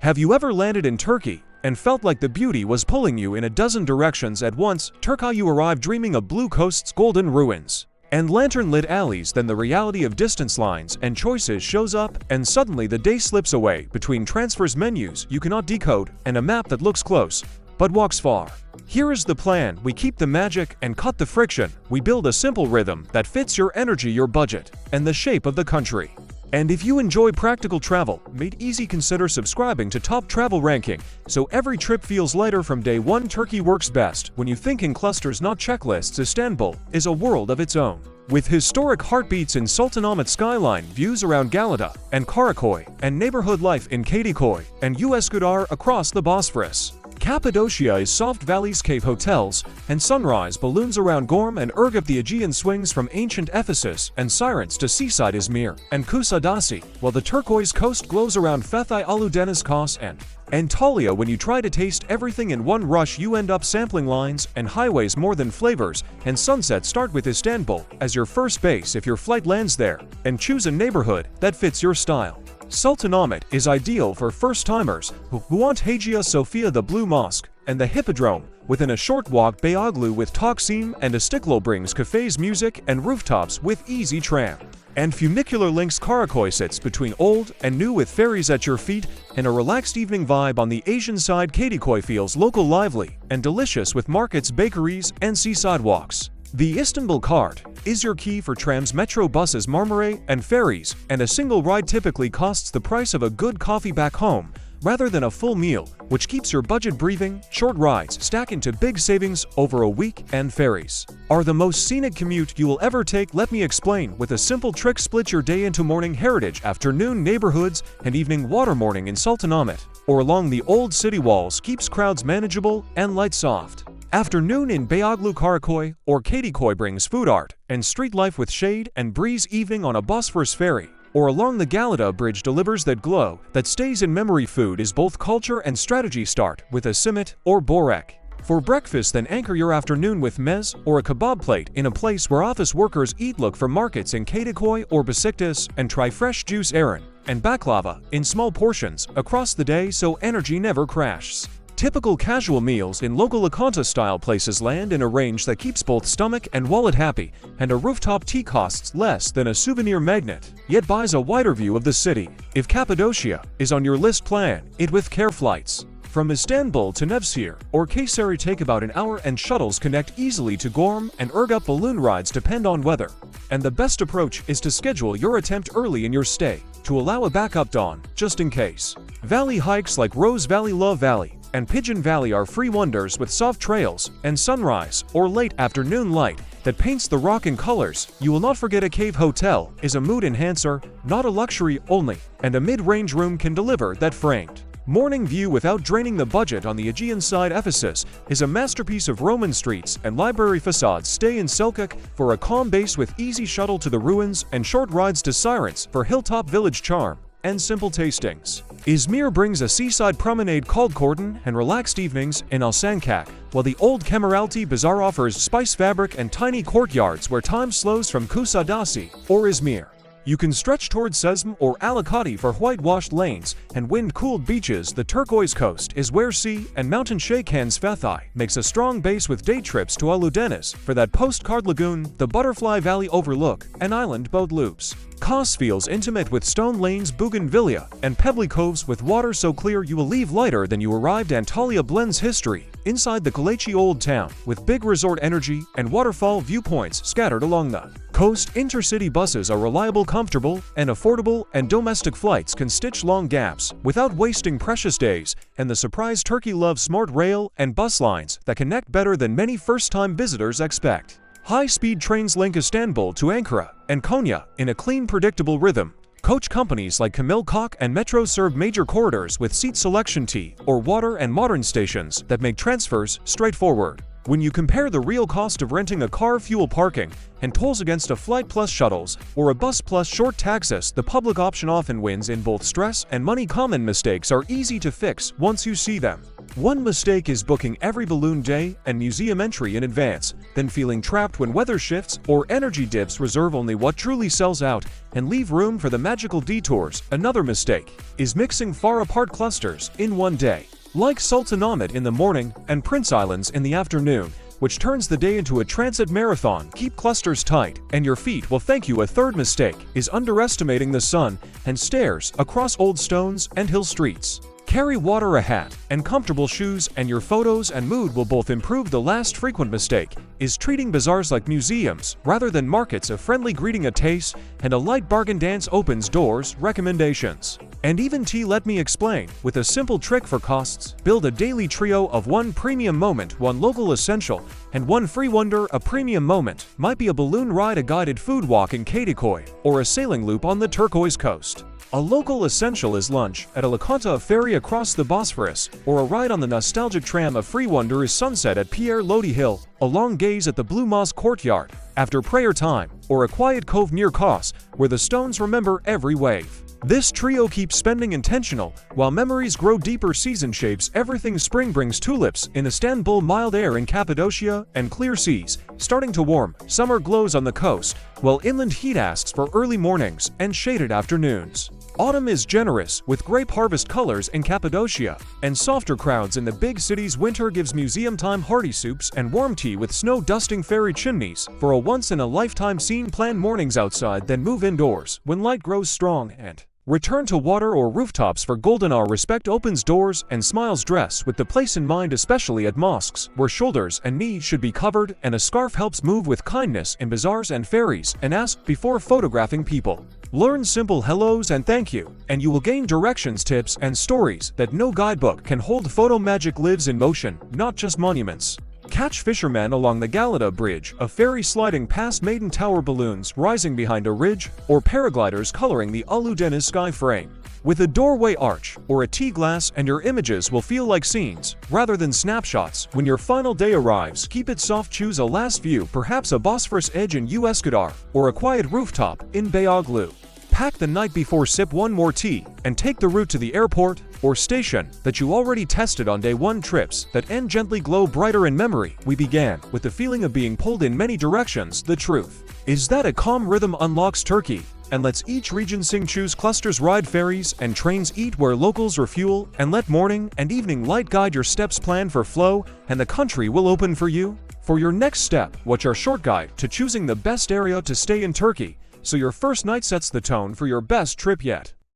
Have you ever landed in Turkey and felt like the beauty was pulling you in a dozen directions at once? Turkey, you arrive dreaming of blue coasts, golden ruins, and lantern-lit alleys. Then the reality of distance lines and choices shows up, and suddenly the day slips away between transfers, menus you cannot decode, and a map that looks close but walks far. Here is the plan. We keep the magic and cut the friction. We build a simple rhythm that fits your energy, your budget, and the shape of the country. And if you enjoy practical travel made easy, consider subscribing to Top Travel Ranking so every trip feels lighter from day one. Turkey works best when you think in clusters, not checklists. Istanbul is a world of its own, with historic heartbeats in Sultanahmet skyline, views around Galata and Karakoy, and neighborhood life in Kadikoy and Üsküdar across the Bosphorus. Cappadocia is soft valleys, cave hotels, and sunrise balloons around Goreme and Urgip. The Aegean swings from ancient Ephesus and Sirens to seaside Izmir and Kuşadası, while the Turquoise Coast glows around Fethiye, Oludeniz, Kos, and Antalya. When you try to taste everything in one rush, you end up sampling lines and highways more than flavors, and sunsets. Start with Istanbul as your first base if your flight lands there, and choose a neighborhood that fits your style. Sultanahmet is ideal for first-timers who want Hagia Sophia, the Blue Mosque, and the Hippodrome. Within a short walk, Beyoglu with Taksim and Istiklal brings cafes, music, and rooftops with easy tram and funicular links. Karakoy sits between old and new with ferries at your feet and a relaxed evening vibe on the Asian side. Kadikoy feels local, lively, and delicious with markets, bakeries, and seaside walks. The Istanbulkart is your key for trams, metro buses, Marmaray, and ferries, and a single ride typically costs the price of a good coffee back home rather than a full meal, which keeps your budget breathing. Short rides stack into big savings over a week, and ferries are the most scenic commute you will ever take. Let me explain with a simple trick. Split your day into morning heritage, afternoon neighborhoods, and evening water. Morning in Sultanahmet or along the old city walls keeps crowds manageable and light soft. Afternoon in Beyoglu, Karakoy, or Kadikoy brings food, art, and street life with shade and breeze. Evening on a Bosphorus ferry or along the Galata Bridge delivers that glow that stays in memory. Food is both culture and strategy. Start with a simit or borek for breakfast, then anchor your afternoon with meze or a kebab plate in a place where office workers eat. Look for markets in Kadikoy or Besiktas and try fresh juice, ayran, and baklava in small portions across the day so energy never crashes. Typical casual meals in local Lokanta-style places land in a range that keeps both stomach and wallet happy, and a rooftop tea costs less than a souvenir magnet, yet buys a wider view of the city. If Cappadocia is on your list, plan it with care. Flights from Istanbul to Nevşehir or Kayseri take about an hour, and shuttles connect easily to Goreme and Urgip. Balloon rides depend on weather, and the best approach is to schedule your attempt early in your stay to allow a backup dawn just in case. Valley hikes like Rose Valley, Love Valley, and Pigeon Valley are free wonders with soft trails and sunrise or late afternoon light that paints the rock in colors you will not forget. A cave hotel is a mood enhancer, not a luxury only, and a mid-range room can deliver that framed morning view without draining the budget. On the Aegean side, Ephesus is a masterpiece of Roman streets and library facades. Stay in Selçuk for a calm base with easy shuttle to the ruins and short rides to Sirens for hilltop village charm and simple tastings. Izmir brings a seaside promenade called Cordon and relaxed evenings in Alsancak, while the old Kemeraltı Bazaar offers spice fabric and tiny courtyards where time slows. From Kuşadası or Izmir, you can stretch towards Sezm or Alicante for whitewashed lanes and wind-cooled beaches. The Turquoise Coast is where sea and mountain shake hands. Fethiye makes a strong base with day trips to Oludeniz for that postcard lagoon, the Butterfly Valley overlook, and island boat loops. Kos feels intimate with stone lanes, bougainvillea, and pebbly coves with water so clear you will leave lighter than you arrived. Antalya blends history inside the Kalechi Old Town with big resort energy and waterfall viewpoints scattered along the coast. Intercity buses are reliable, comfortable, and affordable, and domestic flights can stitch long gaps without wasting precious days. And the surprise, Turkey loves smart rail and bus lines that connect better than many first-time visitors expect. High-speed trains link Istanbul to Ankara and Konya in a clean, predictable rhythm. Coach companies like Camil Koç and Metro serve major corridors with seat selection, tea or water, and modern stations that make transfers straightforward. When you compare the real cost of renting a car, fuel, parking, and tolls against a flight plus shuttles or a bus plus short taxis, the public option often wins in both stress and money. Common mistakes are easy to fix once you see them. One mistake is booking every balloon day and museum entry in advance, then feeling trapped when weather shifts or energy dips. Reserve only what truly sells out and leave room for the magical detours. Another mistake is mixing far apart clusters in one day, like Sultanahmet in the morning and Prince Islands in the afternoon, which turns the day into a transit marathon. Keep clusters tight, and your feet will thank you. A third mistake is underestimating the sun and stairs across old stones and hill streets. Carry water, a hat, and comfortable shoes, and your photos and mood will both improve. The last frequent mistake is treating bazaars like museums rather than markets. A friendly greeting, a taste, and a light bargain dance opens doors. Recommendations and even tea. Let me explain. With a simple trick for costs, build a daily trio of one premium moment, one local essential, and one free wonder. A premium moment might be a balloon ride, a guided food walk in Kadikoy, or a sailing loop on the Turquoise Coast. A local essential is lunch at a ferry across the Bosphorus, or a ride on the nostalgic tram. A free wonder is sunset at Pierre Lodi Hill, a long gaze at the Blue Mosque courtyard after prayer time, or a quiet cove near Kos, where the stones remember every wave. This trio keeps spending intentional, while memories grow deeper. Season shapes everything. Spring brings tulips in Istanbul, mild air in Cappadocia, and clear seas starting to warm. Summer glows on the coast, while inland heat asks for early mornings and shaded afternoons. Autumn is generous, with grape harvest colors in Cappadocia, and softer crowds in the big cities. Winter gives museum time, hearty soups, and warm tea with snow dusting ferry chimneys. For a once-in-a-lifetime scene, plan mornings outside, then move indoors when light grows strong, and return to water or rooftops for golden hour. Respect opens doors and smiles. Dress with the place in mind, especially at mosques, where shoulders and knees should be covered, and a scarf helps. Move with kindness in bazaars and ferries, and ask before photographing people. Learn simple hellos and thank you, and you will gain directions, tips, and stories that no guidebook can hold. Photo magic lives in motion, not just monuments. Catch fishermen along the Galata Bridge, a ferry sliding past maiden tower balloons rising behind a ridge, or paragliders coloring the Oludeniz sky frame with a doorway arch or a tea glass, and your images will feel like scenes rather than snapshots. When your final day arrives, keep it soft. Choose a last view, perhaps a Bosphorus edge in Üsküdar, or a quiet rooftop in Beyoglu. Pack the night before, sip one more tea, and take the route to the airport or station that you already tested on day one. Trips that end gently glow brighter in memory. We began with the feeling of being pulled in many directions. The truth is that a calm rhythm unlocks Turkey and lets each region sing. Choose clusters, ride ferries and trains, eat where locals refuel, and let morning and evening light guide your steps. Plan for flow, and the country will open for you. For your next step, watch our short guide to choosing the best area to stay in Turkey, so your first night sets the tone for your best trip yet.